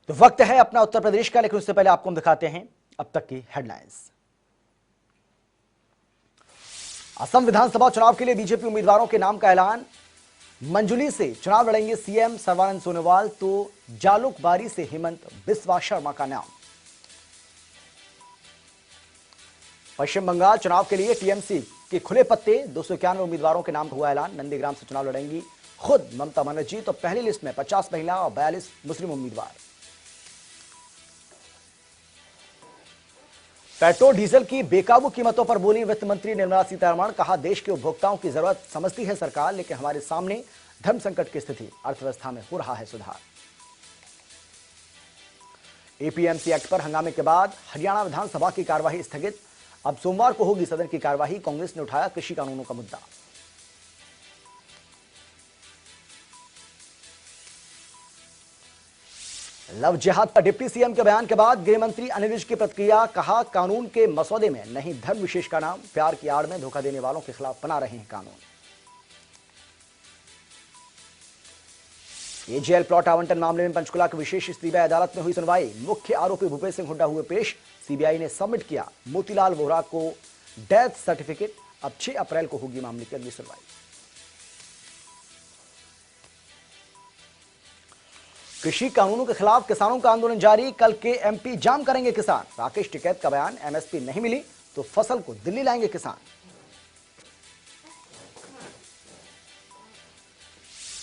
तो वक्त है अपना उत्तर प्रदेश का, लेकिन उससे पहले आपको हम दिखाते हैं अब तक की हेडलाइंस। असम विधानसभा चुनाव के लिए बीजेपी उम्मीदवारों के नाम का ऐलान। मंजुली से चुनाव लड़ेंगे सीएम सर्बानंद सोनोवाल, तो जालुकबारी से हेमंत बिस्वा शर्मा का नाम। पश्चिम बंगाल चुनाव के लिए टीएमसी के खुले पत्ते, 291 उम्मीदवारों के नाम का हुआ ऐलान। नंदीग्राम से चुनाव लड़ेंगी खुद ममता बनर्जी, तो पहली लिस्ट में 50 महिला और 42 मुस्लिम उम्मीदवार। पेट्रोल डीजल की बेकाबू कीमतों पर बोली वित्त मंत्री निर्मला सीतारमण, कहा देश के उपभोक्ताओं की जरूरत समझती है सरकार, लेकिन हमारे सामने धर्म संकट की स्थिति, अर्थव्यवस्था में हो रहा है सुधार। एपीएमसी एक्ट पर हंगामे के बाद हरियाणा विधानसभा की कार्यवाही स्थगित। अब सोमवार को होगी सदन की कार्यवाही। कांग्रेस ने उठाया कृषि कानूनों का मुद्दा। लव जिहाद पर डिप्टी सीएम के बयान के बाद गृह मंत्री अनिल विज की प्रतिक्रिया, कहा कानून के मसौदे में नहीं धर्म विशेष का नाम, प्यार की आड़ में धोखा देने वालों के खिलाफ बना रहे हैं कानून। एजेएल प्लॉट आवंटन मामले में पंचकुला की विशेष सीबीआई अदालत में हुई सुनवाई। मुख्य आरोपी भूपेश सिंह हुड्डा हुए पेश। सीबीआई ने सबमिट किया मोतीलाल वोहरा को डेथ सर्टिफिकेट। अब 6 अप्रैल को होगी मामले की अगली सुनवाई। कृषि कानूनों के खिलाफ किसानों का आंदोलन जारी। कल के एमपी जाम करेंगे किसान। राकेश टिकैत का बयान, एमएसपी नहीं मिली तो फसल को दिल्ली लाएंगे किसान।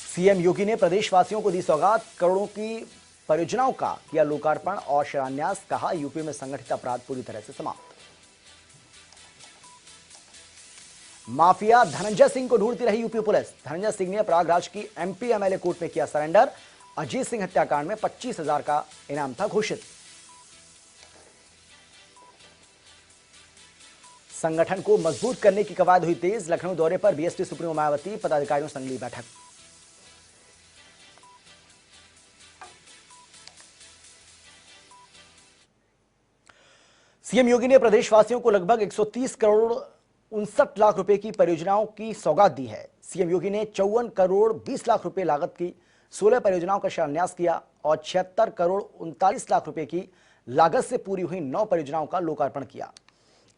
सीएम योगी ने प्रदेशवासियों को दी सौगात। करोड़ों की परियोजनाओं का किया लोकार्पण और शिलान्यास। कहा यूपी में संगठित अपराध पूरी तरह से समाप्त। माफिया धनंजय सिंह को ढूंढती रही यूपी पुलिस। धनंजय सिंह ने प्रयागराज की एमपी एमएलए कोर्ट में किया सरेंडर। अजीत सिंह हत्याकांड में 25,000 का इनाम था घोषित। संगठन को मजबूत करने की कवायद हुई तेज। लखनऊ दौरे पर बीएसपी सुप्रीमो मायावती, पदाधिकारियों संग ली बैठक। सीएम योगी ने प्रदेशवासियों को लगभग 130 करोड़ 59 लाख रुपए की परियोजनाओं की सौगात दी है। सीएम योगी ने 54 करोड़ 20 लाख रुपए लागत की 16 परियोजनाओं का शिलान्यास किया और 76 करोड़ 39 लाख रुपए की लागत से पूरी हुई 9 परियोजनाओं का लोकार्पण किया।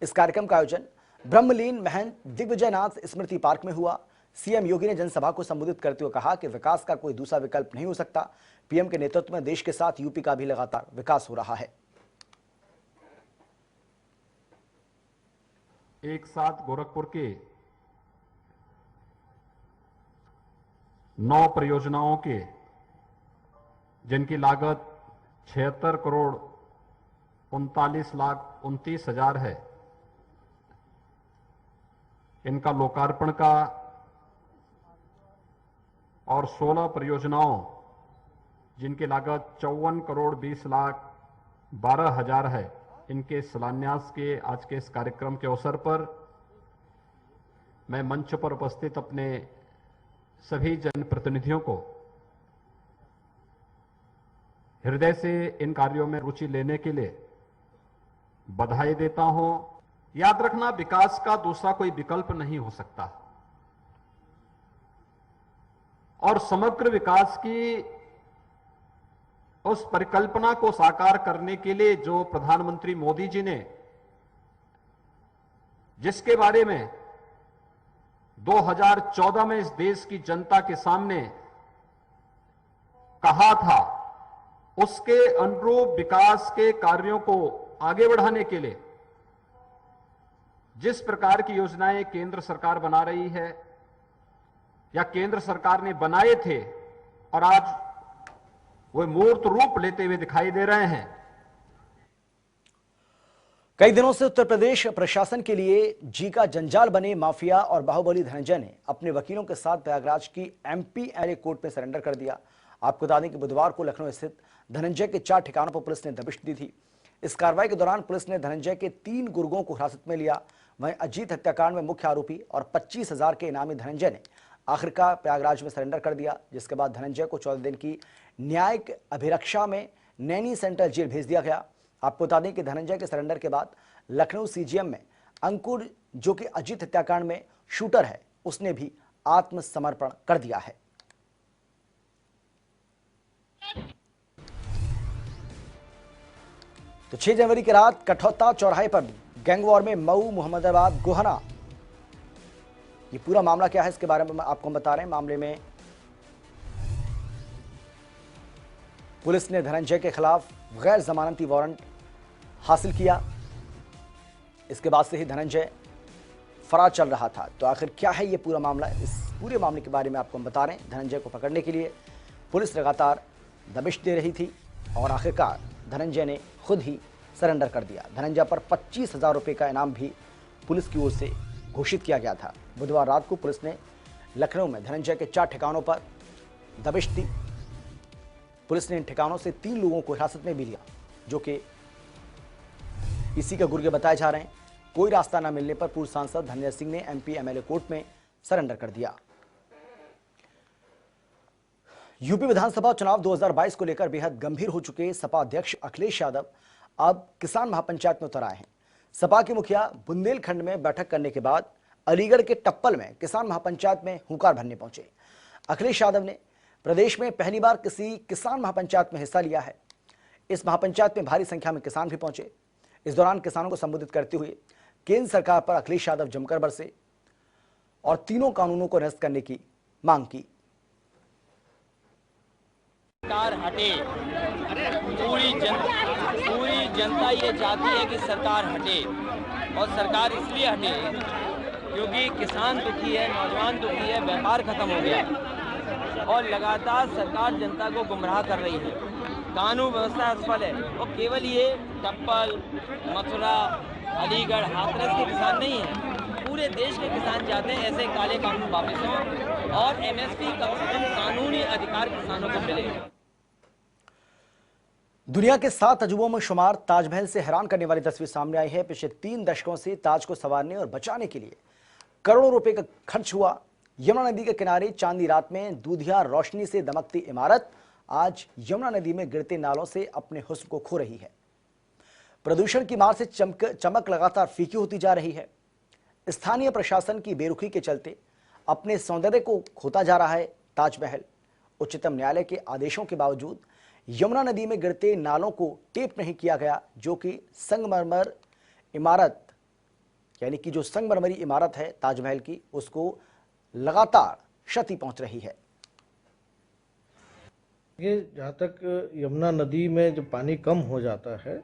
इस कार्यक्रम का आयोजन ब्रह्मलीन महंत दिग्विजयनाथ स्मृति पार्क में हुआ। सीएम योगी ने जनसभा को संबोधित करते हुए कहा कि विकास का कोई दूसरा विकल्प नहीं हो सकता। पीएम के नेतृत्व में देश के साथ यूपी का भी लगातार विकास हो रहा है। एक साथ गोरखपुर के 9 परियोजनाओं के जिनकी लागत 76 करोड़ 39 लाख 29 हजार है, इनका लोकार्पण का और 16 परियोजनाओं जिनकी लागत 54 करोड़ 20 लाख 12 हजार है, इनके शिलान्यास के आज के इस कार्यक्रम के अवसर पर मैं मंच पर उपस्थित अपने सभी जनप्रतिनिधियों को हृदय से इन कार्यों में रुचि लेने के लिए बधाई देता हूं। याद रखना, विकास का दूसरा कोई विकल्प नहीं हो सकता और समग्र विकास की उस परिकल्पना को साकार करने के लिए जो प्रधानमंत्री मोदी जी ने, जिसके बारे में 2014 में इस देश की जनता के सामने कहा था, उसके अनुरूप विकास के कार्यों को आगे बढ़ाने के लिए जिस प्रकार की योजनाएं केंद्र सरकार बना रही है या केंद्र सरकार ने बनाए थे और आज वो मूर्त रूप लेते हुए दिखाई दे रहे हैं। कई दिनों से उत्तर प्रदेश प्रशासन के लिए जी का जंजाल बने माफिया और बाहुबली धनंजय ने अपने वकीलों के साथ प्रयागराज की एमपी एमएलए कोर्ट में सरेंडर कर दिया। आपको बता दें कि बुधवार को लखनऊ स्थित धनंजय के 4 ठिकानों पर पुलिस ने दबिश दी थी। इस कार्रवाई के दौरान पुलिस ने धनंजय के 3 गुर्गों को हिरासत में लिया। वहीं अजीत हत्याकांड में मुख्य आरोपी और 25,000 के इनामी धनंजय ने आखिरकार प्रयागराज में सरेंडर कर दिया, जिसके बाद धनंजय को 14 दिन की न्यायिक अभिरक्षा में नैनी सेंट्रल जेल भेज दिया गया। आपको बता दें कि धनंजय के सरेंडर के बाद लखनऊ सीजीएम में अंकुर, जो कि अजीत हत्याकांड में शूटर है, उसने भी आत्मसमर्पण कर दिया है। तो 6 जनवरी की रात कठौता चौराहे पर गैंग वॉर में मऊ, मोहम्मदाबाद, गोहना, ये पूरा मामला क्या है इसके बारे में आपको हम बता रहे हैं। मामले में पुलिस ने धनंजय के खिलाफ गैर जमानती वारंट हासिल किया। इसके बाद से ही धनंजय फरार चल रहा था। तो आखिर क्या है ये पूरा मामला, इस पूरे मामले के बारे में आपको हम बता रहे हैं। धनंजय को पकड़ने के लिए पुलिस लगातार दबिश दे रही थी और आखिरकार धनंजय ने खुद ही सरेंडर कर दिया। धनंजय पर 25,000 रुपये का इनाम भी पुलिस की ओर से घोषित किया गया था। बुधवार रात को पुलिस ने लखनऊ में धनंजय के 4 ठिकानों पर दबिश दी। पुलिस ने इन ठिकानों से 3 लोगों को हिरासत में भी लिया, जो कि इसी के गुर्गे बताए जा रहे हैं। कोई रास्ता न मिलने पर पूर्व सांसद धनंजय सिंह ने एमपी एमएलए कोर्ट में सरेंडर कर दिया। यूपी विधानसभा चुनाव 2022 को लेकर बेहद गंभीर हो चुके सपा अध्यक्ष अखिलेश यादव अब किसान महापंचायत में उतर आए हैं। सपा के मुखिया बुंदेलखंड में बैठक करने के बाद अलीगढ़ के टप्पल में किसान महापंचायत में हुंकार भरने पहुंचे। अखिलेश यादव ने प्रदेश में पहली बार किसी किसान महापंचायत में हिस्सा लिया है। इस महापंचायत में भारी संख्या में किसान भी पहुंचे। इस दौरान किसानों को संबोधित करते हुए केंद्र सरकार पर अखिलेश यादव जमकर बरसे और तीनों कानूनों को निरस्त करने की मांग की। सरकार हटे, पूरी जनता ये चाहती है कि सरकार हटे, और सरकार इसलिए हटे क्योंकि किसान दुखी है, नौजवान दुखी है, व्यापार खत्म हो गया और लगातार सरकार जनता को गुमराह कर रही है। कानून व्यवस्था असफल है और केवल ये टप्पल, मथुरा, अलीगढ़, हाथरस के किसान नहीं हैं, पूरे देश के किसान चाहते हैं ऐसे काले कानून वापस हों और एमएसपी कम से कम कानूनी अधिकार किसानों को मिले। दुनिया के 7 अजूबों में शुमार ताजमहल से हैरान करने वाली तस्वीर सामने आई है। पिछले 3 दशकों से ताज को संवारने और बचाने के लिए करोड़ों रुपए का खर्च हुआ। यमुना नदी के किनारे चांदी रात में दूधिया रोशनी से दमकती इमारत आज यमुना नदी में गिरते नालों से अपने हुस्न को खो रही है। प्रदूषण की मार से चमक लगातार फीकी होती जा रही है। स्थानीय प्रशासन की बेरुखी के चलते अपने सौंदर्य को खोता जा रहा है ताजमहल। उच्चतम न्यायालय के आदेशों के बावजूद यमुना नदी में गिरते नालों को टेप नहीं किया गया, जो कि संगमरमर इमारत यानी कि जो संगमरमरी इमारत है ताजमहल की, उसको लगातार क्षति पहुंच रही है। ये जहाँ तक यमुना नदी में जब पानी कम हो जाता है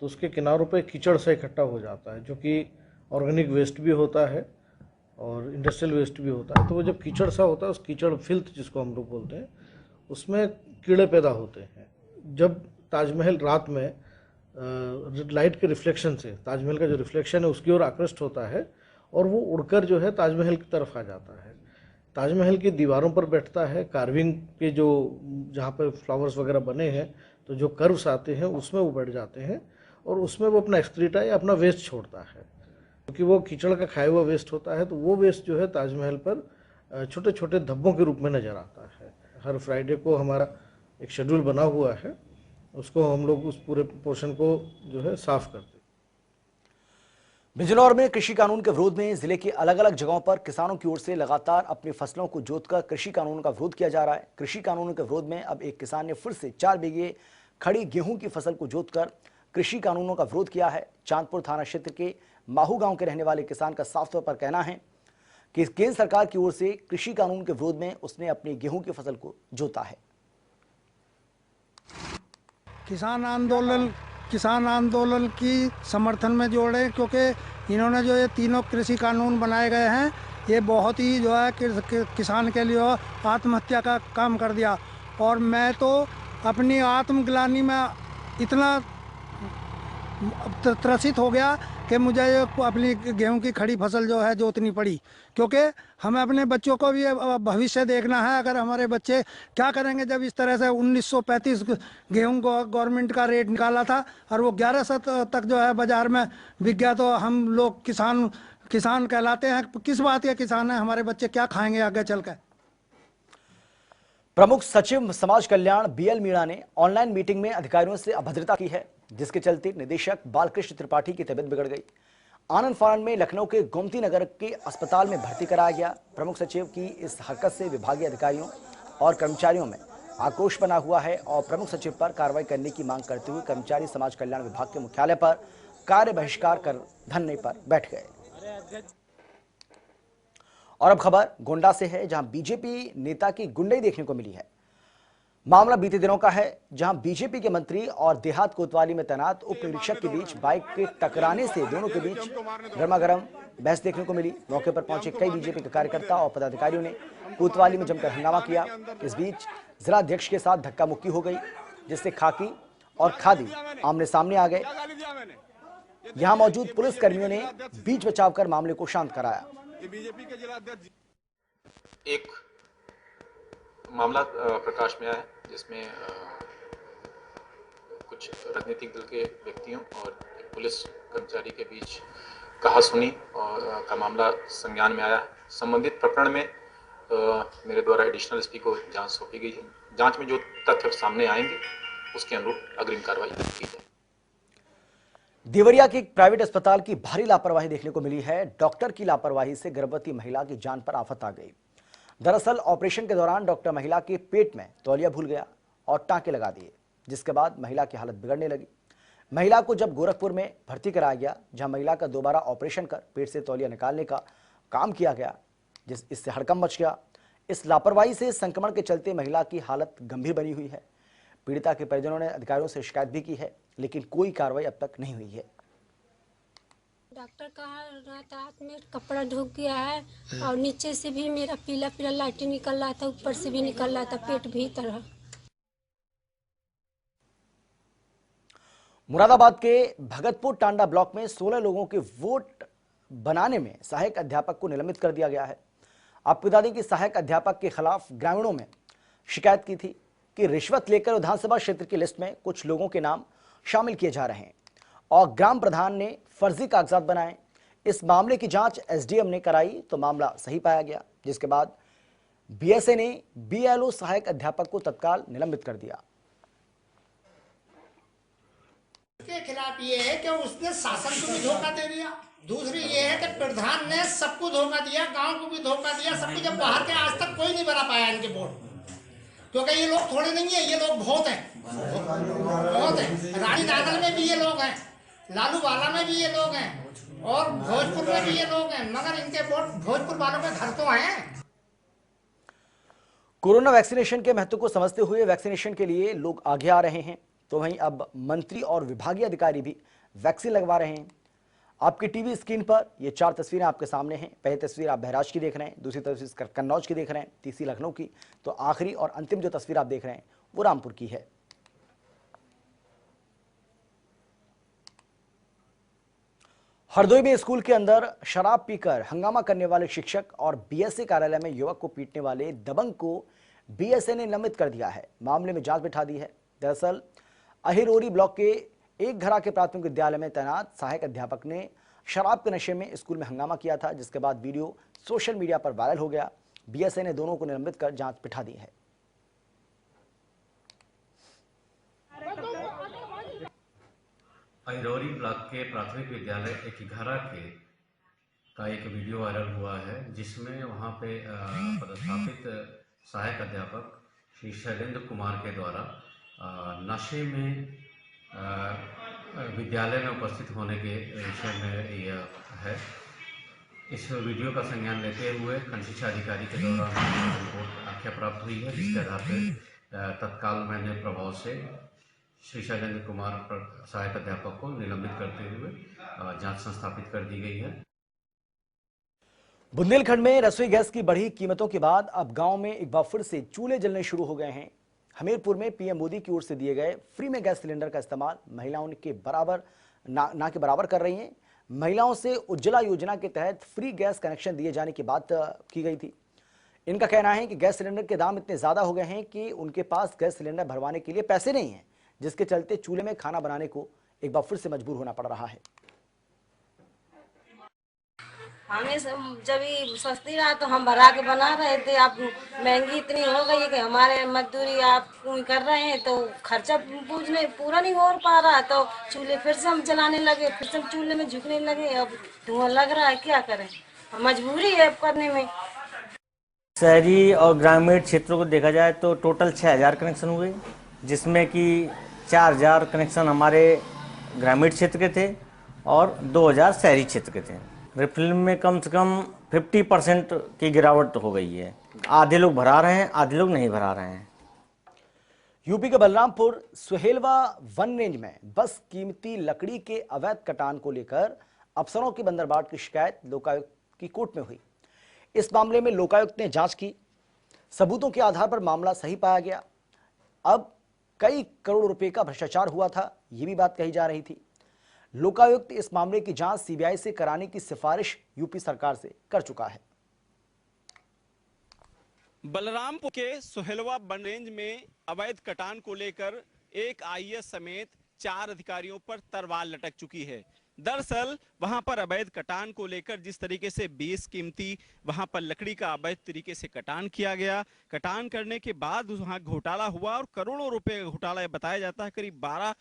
तो उसके किनारों पे कीचड़ से इकट्ठा हो जाता है, जो कि ऑर्गेनिक वेस्ट भी होता है और इंडस्ट्रियल वेस्ट भी होता है। तो वो जब कीचड़ सा होता है, उस कीचड़ फिल्थ जिसको हम लोग बोलते हैं, उसमें कीड़े पैदा होते हैं। जब ताजमहल रात में लाइट के रिफ्लेक्शन से ताजमहल का जो रिफ्लेक्शन है उसकी ओर आकृष्ट होता है और वो उड़कर जो है ताजमहल की तरफ आ जाता है। ताजमहल की दीवारों पर बैठता है। कार्विंग के जो जहाँ पर फ्लावर्स वगैरह बने हैं तो जो कर्व्स आते हैं उसमें वो बैठ जाते हैं और उसमें वो अपना एक्सक्रीटा या अपना वेस्ट छोड़ता है, क्योंकि वो कीचड़ का खाया हुआ वेस्ट होता है। तो वो वेस्ट जो है ताजमहल पर छोटे छोटे धब्बों के रूप में नज़र आता है। हर फ्राइडे को हमारा एक शेड्यूल बना हुआ है, उसको हम लोग उस पूरे पोर्शन को जो है साफ करते हैं। बिजनौर में कृषि कानून के विरोध में जिले की अलग अलग जगहों पर किसानों की ओर से लगातार अपनी फसलों को जोतकर कृषि कानून का विरोध किया जा रहा है। कृषि कानून के विरोध में अब एक किसान ने फिर से 4 बीघे खड़ी गेहूं की फसल को जोतकर कृषि कानूनों का विरोध किया है। चांदपुर थाना क्षेत्र के माहू गांव के रहने वाले किसान का साफ तौर पर कहना है कि केंद्र सरकार की ओर से कृषि कानून के विरोध में उसने अपनी गेहूं की फसल को जोता है। किसान आंदोलन की समर्थन में जोड़े, क्योंकि इन्होंने जो ये तीनों कृषि कानून बनाए गए हैं ये बहुत ही जो है किसान के लिए आत्महत्या का काम कर दिया। और मैं तो अपनी आत्मग्लानि में इतना त्रसित हो गया कि मुझे ये अपनी गेहूं की खड़ी फसल जो है जोतनी पड़ी, क्योंकि हमें अपने बच्चों को भी भविष्य देखना है। अगर हमारे बच्चे क्या करेंगे जब इस तरह से 1935 गेहूं को गवर्नमेंट का रेट निकाला था और वो 1100 तक जो है बाजार में बिक गया, तो हम लोग किसान कहलाते हैं? किस बात के किसान हैं? हमारे बच्चे क्या खाएंगे आगे चल कर? प्रमुख सचिव समाज कल्याण बीएल मीणा ने ऑनलाइन मीटिंग में अधिकारियों से अभद्रता की है, जिसके चलते निदेशक बालकृष्ण त्रिपाठी की तबीयत बिगड़ गई। आनंद फानन में लखनऊ के गोमती नगर के अस्पताल में भर्ती कराया गया। प्रमुख सचिव की इस हरकत से विभागीय अधिकारियों और कर्मचारियों में आक्रोश बना हुआ है और प्रमुख सचिव पर कार्रवाई करने की मांग करते हुए कर्मचारी समाज कल्याण विभाग के मुख्यालय पर कार्य बहिष्कार कर धरने पर बैठ गए। और अब खबर गोंडा से है, जहां बीजेपी नेता की गुंडई देखने को मिली है। मामला बीते दिनों का है, जहां बीजेपी के मंत्री और देहात कोतवाली में तैनात उप निरीक्षक के बीच बाइक के टकराने से दोनों के बीच गर्मागर्म बहस देखने को मिली। मौके पर पहुंचे कई बीजेपी के कार्यकर्ता और पदाधिकारियों ने कोतवाली में जमकर हंगामा किया। इस बीच जिला अध्यक्ष के साथ धक्का मुक्की हो गई, जिससे खाकी और खादी आमने सामने आ गए। यहां मौजूद पुलिस कर्मियों ने बीच बचाव कर मामले को शांत कराया। एक मामला प्रकाश में आया है, जिसमें कुछ राजनीतिक दल के व्यक्तियों और पुलिस कर्मचारी के बीच कहासुनी और का मामला संज्ञान में आया है। संबंधित प्रकरण में मेरे द्वारा एडिशनल एसपी को जांच सौंपी गई है। जांच में जो तथ्य सामने आएंगे उसके अनुरूप अग्रिम कार्रवाई की जाए। देवरिया के एक प्राइवेट अस्पताल की भारी लापरवाही देखने को मिली है। डॉक्टर की लापरवाही से गर्भवती महिला की जान पर आफत आ गई। दरअसल ऑपरेशन के दौरान डॉक्टर महिला के पेट में तौलिया भूल गया और टांके लगा दिए, जिसके बाद महिला की हालत बिगड़ने लगी। महिला को जब गोरखपुर में भर्ती कराया गया, जहां महिला का दोबारा ऑपरेशन कर पेट से तौलिया निकालने का काम किया गया, इससे हड़कंप मच गया। इस लापरवाही से संक्रमण के चलते महिला की हालत गंभीर बनी हुई है। पीड़िता के परिजनों ने अधिकारियों से शिकायत भी की है, लेकिन कोई कार्रवाई अब तक नहीं हुई है। डॉक्टर कहा रात हाथ में कपड़ा ढुक गया है और नीचे से भी मेरा पीला पीला लाइटिंग निकल रहा था, ऊपर से भी निकल रहा था, पेट भीतर है। मुरादाबाद के भगतपुर टांडा ब्लॉक में 16 लोगों के वोट बनाने में सहायक अध्यापक को निलंबित कर दिया गया है। आपको बता दें कि सहायक अध्यापक के खिलाफ ग्रामीणों में शिकायत की थी कि रिश्वत लेकर विधानसभा क्षेत्र की लिस्ट में कुछ लोगों के नाम शामिल किए जा रहे हैं और ग्राम प्रधान ने फर्जी कागजात बनाए। इस मामले की जांच एसडीएम ने कराई तो मामला सही पाया गया, जिसके बाद बीएसए ने बीएलओ सहायक अध्यापक को तत्काल निलंबित कर दिया। के खिलाफ ये है कि उसने शासन को भी धोखा दे दिया। दूसरी ये है कि प्रधान ने सबको धोखा दिया, गांव को भी धोखा दिया, सबको। जब बाहर के आज तक कोई नहीं बना पाया इनके वोट, क्योंकि ये लोग थोड़े नहीं है, ये लोग बहुत हैं, बहुत हैं। रानी नागल में भी ये लोग हैं, लालू वाला में भी ये लोग हैं और भोजपुर में भी ये लोग हैं, मगर इनके वोट भोजपुर वालों के घर तो हैं। कोरोना वैक्सीनेशन के महत्व को समझते हुए वैक्सीनेशन के लिए लोग आगे आ रहे हैं, तो वहीं अब मंत्री और विभागीय अधिकारी भी वैक्सीन लगवा रहे हैं। आपकी टीवी स्क्रीन पर ये 4 तस्वीरें आपके सामने हैं। पहली तस्वीर आप बहराइच की देख रहे हैं, दूसरी तस्वीर कन्नौज की देख रहे हैं, तीसरी लखनऊ की, तो आखिरी और अंतिम जो तस्वीर आप देख रहे हैं वो रामपुर की है। हरदोई में स्कूल के अंदर शराब पीकर हंगामा करने वाले शिक्षक और बीएसए कार्यालय में युवक को पीटने वाले दबंग को बीएसए ने निलंबित कर दिया है। मामले में जांच बिठा दी है। दरअसल अहिरोरी ब्लॉक के एक घरा के प्राथमिक विद्यालय में तैनात सहायक अध्यापक ने शराब के नशे में स्कूल में हंगामा किया था, जिसके बाद वीडियो सोशल मीडिया पर वायरल हो गया। बीएसए ने दोनों को निलंबित कर जांच बिठा दी है। अहिरोरी ब्लॉक के प्राथमिक विद्यालय एकघरा का एक वीडियो वायरल हुआ है, जिसमें वहां पे पदस्थापित सहायक अध्यापक श्री शैलेंद्र कुमार के द्वारा नशे में विद्यालय में उपस्थित होने के विषय में यह है। इस वीडियो का संज्ञान लेते हुए खंड शिक्षा अधिकारी के द्वारा रिपोर्ट आख्या प्राप्त हुई है, जिसके आधार पर तत्काल मैंने प्रभाव से श्री शैलेंद्र कुमार सहायक अध्यापक को निलंबित करते हुए जांच संस्थापित कर दी गई है। बुंदेलखंड में रसोई गैस की बढ़ी कीमतों के बाद अब गांव में एक बार फिर से चूल्हे जलने शुरू हो गए हैं। हमीरपुर में पीएम मोदी की ओर से दिए गए फ्री में गैस सिलेंडर का इस्तेमाल महिलाओं के बराबर ना के बराबर कर रही हैं। महिलाओं से उज्ज्वला योजना के तहत फ्री गैस कनेक्शन दिए जाने की बात की गई थी। इनका कहना है कि गैस सिलेंडर के दाम इतने ज्यादा हो गए हैं कि उनके पास गैस सिलेंडर भरवाने के लिए पैसे नहीं हैं, जिसके चलते चूल्हे में खाना बनाने को एक बार फिर से मजबूर होना पड़ रहा है। हमें जब ये सस्ती रहा तो हम भरा के बना रहे थे। अब महंगी इतनी हो गई है कि हमारे मजदूरी आप कर रहे हैं तो खर्चा पूरा नहीं हो पा रहा, तो चूल्हे फिर से हम जलाने लगे, फिर से चूल्हे में झुकने लगे। अब धुआं लग रहा है, क्या करें, मजबूरी है करने में। शहरी और ग्रामीण क्षेत्रों को देखा जाए तो टोटल 6000 कनेक्शन हुए, जिसमें कि 4000 कनेक्शन हमारे ग्रामीण क्षेत्र के थे और 2000 शहरी क्षेत्र के थे। रिफिल में कम से कम 50% की गिरावट हो गई है। आधे लोग भरा रहे हैं, आधे लोग नहीं भरा रहे हैं। यूपी के बलरामपुर सुहेलवा वन रेंज में बस कीमती लकड़ी के अवैध कटान को लेकर अफसरों की बंदरबाट की शिकायत लोकायुक्त की कोर्ट में हुई। इस मामले में लोकायुक्त ने जांच की, सबूतों के आधार पर मामला सही पाया गया। अब कई करोड़ रुपए का भ्रष्टाचार हुआ था, यह भी बात कही जा रही थी। लोकायुक्त इस मामले की जांच सीबीआई से कराने की सिफारिश यूपी सरकार से कर चुका है। बलरामपुर के सुहेलवा वन रेंज में अवैध कटान को लेकर एक आईएएस समेत 4 अधिकारियों पर तलवार लटक चुकी है। दरअसल वहां पर अवैध कटान को लेकर जिस तरीके से बेशकीमती वहां पर लकड़ी का अवैध तरीके से कटान किया गया, कटान करने के बाद वहां घोटाला हुआ और करोड़ों रुपए का घोटाला बताया जाता है। करीब 12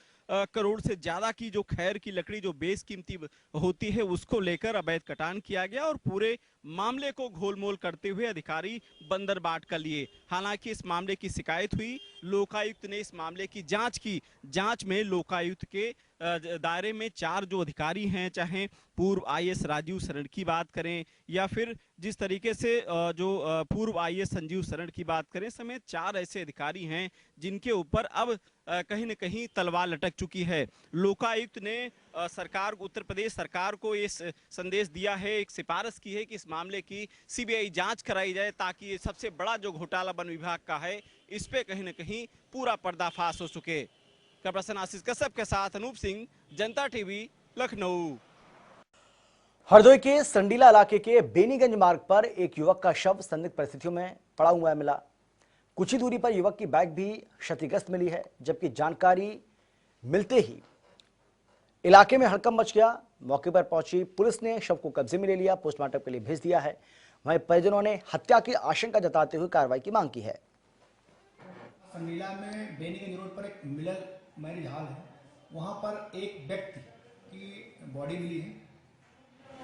करोड़ से ज्यादा की जो खैर की लकड़ी जो बेशकीमती होती है उसको लेकर अवैध कटान किया गया और पूरे मामले को घोलमोल करते हुए अधिकारी बंदरबाट कर लिए। हालांकि इस मामले की शिकायत हुई, लोकायुक्त ने इस मामले की जांच की। जांच में लोकायुक्त के दायरे में 4 जो अधिकारी हैं, चाहे पूर्व आईएएस राजीव शरण की बात करें या फिर जिस तरीके से जो पूर्व आईएएस संजीव शरण की बात करें, समेत 4 ऐसे अधिकारी हैं जिनके ऊपर अब कहीं न कहीं तलवार लटक चुकी है। लोकायुक्त ने सरकार, उत्तर प्रदेश सरकार को इस संदेश दिया है, एक सिफारिश की है कि इस मामले की सीबीआई जांच कराई जाए ताकि ये सबसे बड़ा जो घोटाला वन विभाग का है इस पे कहीं न कहीं पूरा पर्दाफाश हो सके। कैमरामैन आशीष कश्यप के साथ अनूप सिंह, जनता टीवी, लखनऊ। हरदोई के संडीला इलाके के बेनीगंज मार्ग पर एक युवक का शव संदिग्ध परिस्थितियों में पड़ा हुआ मिला। कुछ ही दूरी पर युवक की बाइक भी क्षतिग्रस्त मिली है, जबकि जानकारी मिलते ही इलाके में हड़कंप मच गया। मौके पर पहुंची पुलिस ने शव को कब्जे में ले लिया, पोस्टमार्टम के लिए भेज दिया है। वहीं परिजनों ने हत्या की आशंका जताते हुए कार्रवाई की मांग की है। संडीला में बेनीगंज रोड पर एक मिलल मैरिज हॉल है, वहां पर एक व्यक्ति की बॉडी मिली है।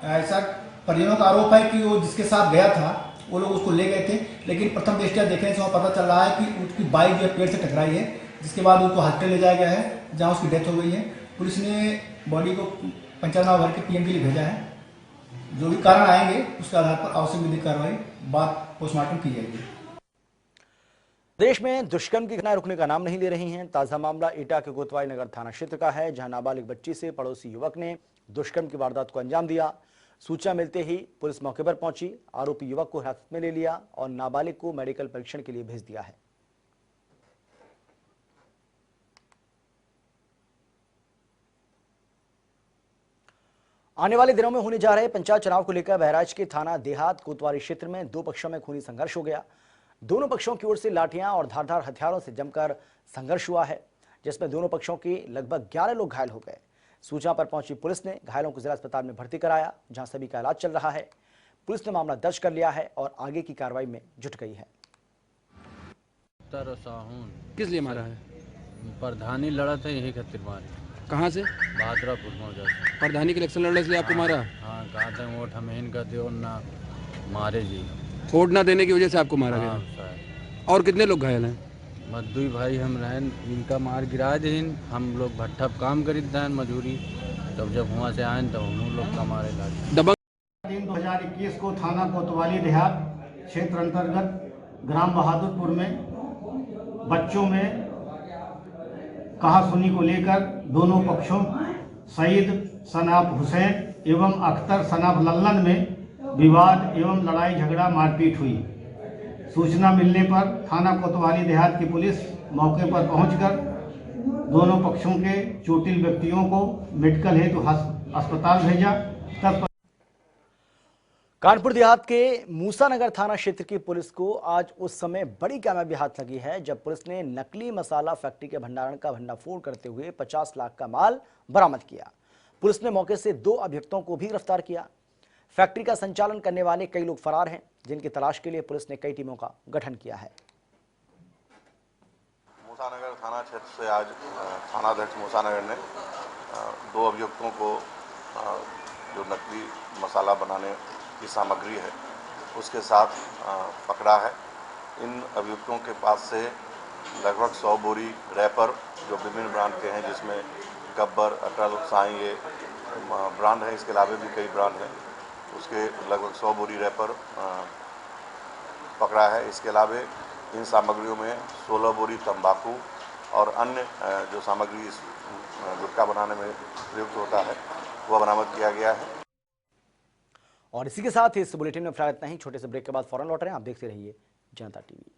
ऐसा परिजनों का आरोप है कि वो जिसके साथ गया था वो लोग उसको ले गए थे, लेकिन प्रथम दृष्टया देखने से वहाँ पता चल रहा है कि उसकी बाइक जो पेड़ से टकराई है, जिसके बाद उसको हॉस्पिटल ले जाया गया है जहाँ उसकी डेथ हो गई है। पुलिस ने बॉडी को पंचनामा भर के पीएम के लिए भेजा है। जो भी कारण आएंगे उसके आधार पर आवश्यक विधिक कार्रवाई बाद पोस्टमार्टम की जाएगी। देश में दुष्कर्म की घटनाएं रुकने का नाम नहीं ले रही हैं। ताजा मामला एटा के कोतवाली नगर थाना क्षेत्र का है, जहां नाबालिग बच्ची से पड़ोसी युवक ने दुष्कर्म की वारदात को अंजाम दिया। सूचना मिलते ही पुलिस मौके पर पहुंची, आरोपी युवक को हिरासत में ले लिया और नाबालिग को मेडिकल परीक्षण के लिए भेज दिया है। आने वाले दिनों में होने जा रहे पंचायत चुनाव को लेकर बहराइच के थाना देहात कोतवाली क्षेत्र में 2 पक्षों में खूनी संघर्ष हो गया। दोनों पक्षों की ओर से लाठियां और धारदार हथियारों से जमकर संघर्ष हुआ है, जिसमें दोनों पक्षों के लगभग 11 लोग घायल हो गए। सूचना पर पहुंची पुलिस ने घायलों को जिला अस्पताल में भर्ती कराया, जहां सभी का इलाज चल रहा है। पुलिस ने मामला दर्ज कर लिया है और आगे की कार्रवाई में जुट गई है। किस लिए मारा है? प्रधानी लड़ा था, यही खातिर मारे। कहाँ से? भाद्रापुर मौजा से। प्रधानी के इलेक्शन लड़ने के लिए आपको मारा? हाँ, कहा था वोट हमें इनका दो ना मारे जी। वोट ना देने की वजह से आपको मारा गया। और कितने लोग घायल हैं? मजदूरी भाई हम रहें, इनका मार गिरा दिन। हम लोग भट्ठा काम खरीद हैं मजदूरी, तब जब वहाँ से आए तब हम लोग का मारे लागे। 2021 को थाना कोतवाली देहात क्षेत्र अंतर्गत ग्राम बहादुरपुर में बच्चों में कहासुनी को लेकर दोनों पक्षों सईद सनाफ हुसैन एवं अख्तर सनाफ लल्लन में विवाद एवं लड़ाई झगड़ा मारपीट हुई। सूचना मिलने पर थाना कोतवाली देहात की पुलिस मौके पर पहुंचकर दोनों पक्षों के चोटिल व्यक्तियों को मेडिकल हेतु अस्पताल भेजा। तब कानपुर देहात के मूसानगर थाना क्षेत्र की पुलिस को आज उस समय बड़ी कामयाबी हाथ लगी है जब पुलिस ने नकली मसाला फैक्ट्री के भंडारण का भंडाफोड़ करते हुए 50 लाख का माल बरामद किया। पुलिस ने मौके से 2 अभियुक्तों को भी गिरफ्तार किया। फैक्ट्री का संचालन करने वाले कई लोग फरार हैं, जिनकी तलाश के लिए पुलिस ने कई टीमों का गठन किया है। मूसानगर थाना क्षेत्र से आज थानाध्यक्ष मूसानगर ने 2 अभियुक्तों को जो नकली मसाला बनाने की सामग्री है उसके साथ पकड़ा है। इन अभियुक्तों के पास से लगभग 100 बोरी रैपर जो विभिन्न ब्रांड के हैं, जिसमें गब्बर, अटल, साईं ये ब्रांड है, इसके अलावा भी कई ब्रांड हैं, उसके लगभग 100 बोरी रैपर पकड़ा है। इसके अलावा इन सामग्रियों में 16 बोरी तंबाकू और अन्य जो सामग्री इस गुटखा बनाने में प्रयुक्त होता है वह बरामद किया गया है। और इसी के साथ इस बुलेटिन में फिलहाल इतना ही। छोटे से ब्रेक के बाद फौरन लौट रहे हैं। आप देखते रहिए जनता टीवी।